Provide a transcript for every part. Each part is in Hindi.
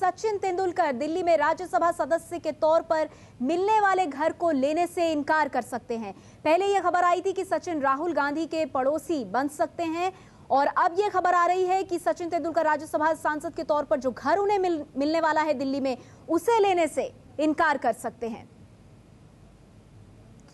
सचिन तेंदुलकर दिल्ली में राज्यसभा सदस्य के तौर पर मिलने वाले घर को लेने से इनकार कर सकते हैं। पहले यह खबर आई थी कि सचिन राहुल गांधी के पड़ोसी बन सकते हैं और अब यह खबर आ रही है कि सचिन तेंदुलकर राज्यसभा सांसद के तौर पर जो घर उन्हें मिलने वाला है दिल्ली में, उसे लेने से इनकार कर सकते हैं।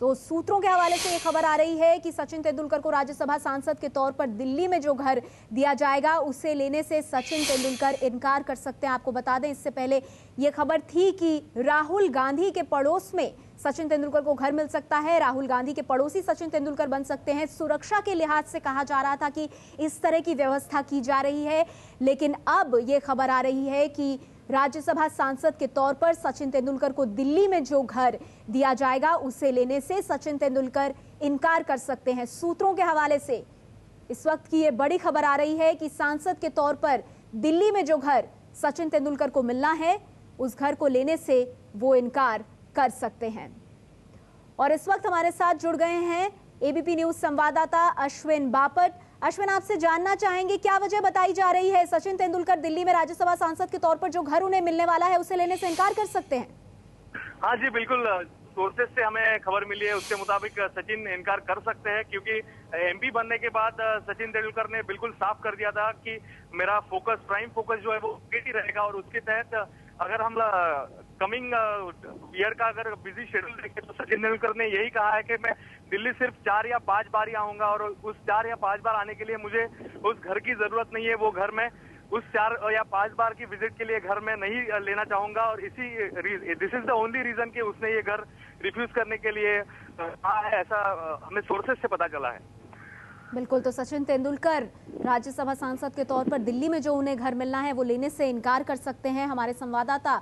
तो सूत्रों के हवाले से यह खबर आ रही है कि सचिन तेंदुलकर को राज्यसभा सांसद के तौर पर दिल्ली में जो घर दिया जाएगा उसे लेने से सचिन तेंदुलकर इनकार कर सकते हैं। आपको बता दें, इससे पहले यह खबर थी कि राहुल गांधी के पड़ोस में सचिन तेंदुलकर को घर मिल सकता है, राहुल गांधी के पड़ोसी सचिन तेंदुलकर बन सकते हैं। सुरक्षा के लिहाज से कहा जा रहा था कि इस तरह की व्यवस्था की जा रही है, लेकिन अब यह खबर आ रही है कि राज्यसभा सांसद के तौर पर सचिन तेंदुलकर को दिल्ली में जो घर दिया जाएगा उसे लेने से सचिन तेंदुलकर इनकार कर सकते हैं। सूत्रों के हवाले से इस वक्त की यह बड़ी खबर आ रही है कि सांसद के तौर पर दिल्ली में जो घर सचिन तेंदुलकर को मिलना है, उस घर को लेने से वो इनकार कर सकते हैं। और इस वक्त हमारे साथ जुड़ गए हैं एबीपी न्यूज संवाददाता अश्विन बापट। अश्विन, आपसे जानना चाहेंगे क्या वजह बताई जा रही है सचिन तेंदुलकर दिल्ली में राज्यसभा सांसद के तौर पर जो घर उन्हें मिलने वाला है उसे लेने से इनकार कर सकते हैं? हाँ जी, बिल्कुल। सोर्सेस से हमें खबर मिली है, उसके मुताबिक सचिन इनकार कर सकते हैं, क्योंकि एमपी बनने के बाद सचिन तेंदुलकर ने बिल्कुल साफ कर दिया था कि मेरा फोकस, प्राइम फोकस जो है वो क्रिकेट ही रहेगा। और उसके तहत अगर हम कमिंग ईयर का अगर बिजी शेड्यूल देखें तो सचिन तेंदुलकर ने यही कहा है कि मैं दिल्ली सिर्फ 4 या 5 बार ही आऊंगा और उस 4 या 5 बार आने के लिए मुझे उस घर की जरूरत नहीं है। वो घर में उस 4 या 5 बार की विजिट के लिए घर में नहीं लेना चाहूंगा और this is the only reason कि उसने ये घर रिफ्यूज करने के लिए कहा है, ऐसा हमें सोर्सेस से पता चला है। बिल्कुल, तो सचिन तेंदुलकर राज्यसभा सांसद के तौर पर दिल्ली में जो उन्हें घर मिलना है वो लेने से इनकार कर सकते हैं। हमारे संवाददाता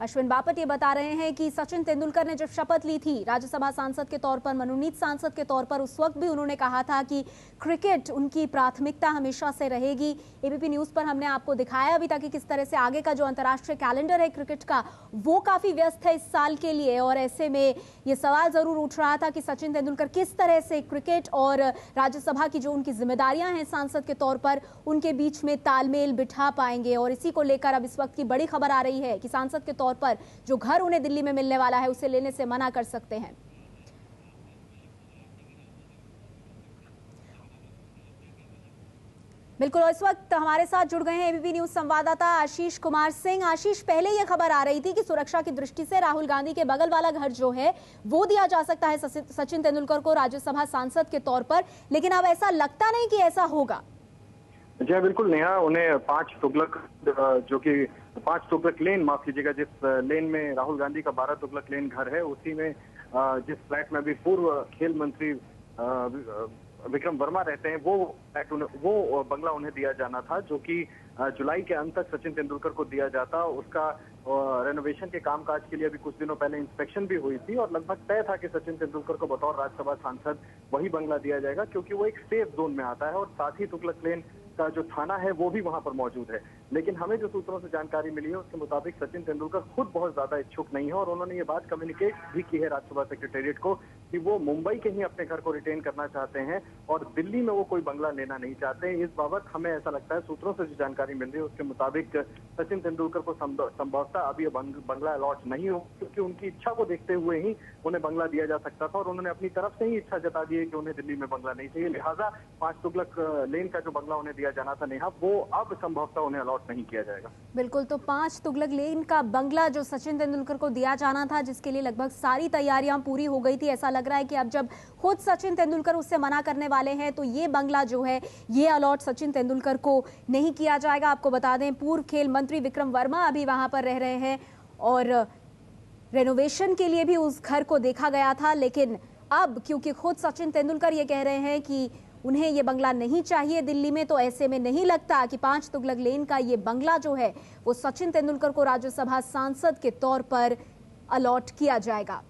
अश्विन बापट ये बता रहे हैं कि सचिन तेंदुलकर ने जब शपथ ली थी राज्यसभा सांसद के तौर पर, मनोनीत सांसद के तौर पर, उस वक्त भी उन्होंने कहा था कि क्रिकेट उनकी प्राथमिकता हमेशा से रहेगी। एबीपी न्यूज पर हमने आपको दिखाया अभी तक कि किस तरह से आगे का जो अंतर्राष्ट्रीय कैलेंडर है क्रिकेट का वो काफी व्यस्त है इस साल के लिए, और ऐसे में ये सवाल जरूर उठ रहा था कि सचिन तेंदुलकर किस तरह से क्रिकेट और राज्यसभा की जो उनकी जिम्मेदारियां हैं सांसद के तौर पर, उनके बीच में तालमेल बिठा पाएंगे। और इसी को लेकर अब इस वक्त की बड़ी खबर आ रही है कि सांसद के तौर पर जो घर उन्हें दिल्ली में मिलने वाला है उसे लेने से मना कर सकते हैं। बिल्कुल, और इस वक्त हमारे साथ जुड़ गए हैं एबीपी न्यूज संवाददाता आशीष कुमार सिंह। आशीष, पहले यह खबर आ रही थी कि सुरक्षा की दृष्टि से राहुल गांधी के बगल वाला घर जो है वो दिया जा सकता है सचिन तेंदुलकर को राज्यसभा सांसद के तौर पर, लेकिन अब ऐसा लगता नहीं कि ऐसा होगा। जी बिल्कुल नेहा, उन्हें 5 तुगलक लेन, माफ कीजिएगा, जिस लेन में राहुल गांधी का 12 तुगलक लेन घर है, उसी में जिस फ्लैट में अभी पूर्व खेल मंत्री विक्रम वर्मा रहते हैं, वो बंगला उन्हें दिया जाना था, जो कि जुलाई के अंत तक सचिन तेंदुलकर को दिया जाता। उसका रेनोवेशन के कामकाज के लिए अभी कुछ दिनों पहले इंस्पेक्शन भी हुई थी और लगभग तय था कि सचिन तेंदुलकर को बतौर राज्यसभा सांसद वही बंगला दिया जाएगा, क्योंकि वो एक सेफ जोन में आता है और साथ ही तुगलक लेन का जो थाना है वो भी वहां पर मौजूद है। लेकिन हमें जो सूत्रों से जानकारी मिली है उसके मुताबिक सचिन तेंदुलकर खुद बहुत ज्यादा इच्छुक नहीं है और उन्होंने ये बात कम्युनिकेट भी की है राज्यसभा सेक्रेटेरिएट को कि वो मुंबई के ही अपने घर को रिटेन करना चाहते हैं और दिल्ली में वो कोई बंगला लेना नहीं चाहते हैं। इस बाबत हमें ऐसा लगता है, सूत्रों से जो जानकारी मिल रही है उसके मुताबिक सचिन तेंदुलकर को संभवतः अभी बंगला अलॉट नहीं हो, क्योंकि उनकी इच्छा को देखते हुए ही उन्हें बंगला दिया जा सकता था और उन्होंने अपनी तरफ से ही इच्छा जता दी है कि उन्हें दिल्ली में बंगला नहीं चाहिए। लिहाजा 5 तुगलक लेन का जो बंगला उन्हें दिया जाना था नेहा, वो अब संभवतः उन्हें अलॉट नहीं किया जाएगा। बिल्कुल, तो 5 तुगलक लेन का बंगला जो सचिन तेंदुलकर को दिया जाना था, जिसके लिए लगभग सारी तैयारियां पूरी हो गई थी, ऐसा लग रहा है कि अब जब खुद सचिन तेंदुलकर उससे मना करने वाले हैं तो ये बंगला जो है ये अलॉट सचिन तेंदुलकर को नहीं किया जाएगा। आपको बता दें, पूर्व खेल मंत्री विक्रम वर्मा अभी वहां पर रह रहे हैं और रेनोवेशन के लिए भी उस घर को देखा गया था, लेकिन अब क्योंकि खुद सचिन तेंदुलकर ये कह रहे हैं कि उन्हें ये बंगला नहीं चाहिए दिल्ली में, तो ऐसे में नहीं लगता कि 5 तुगलक लेन का ये बंगला जो है वो सचिन तेंदुलकर को राज्यसभा सांसद के तौर पर अलॉट किया जाएगा।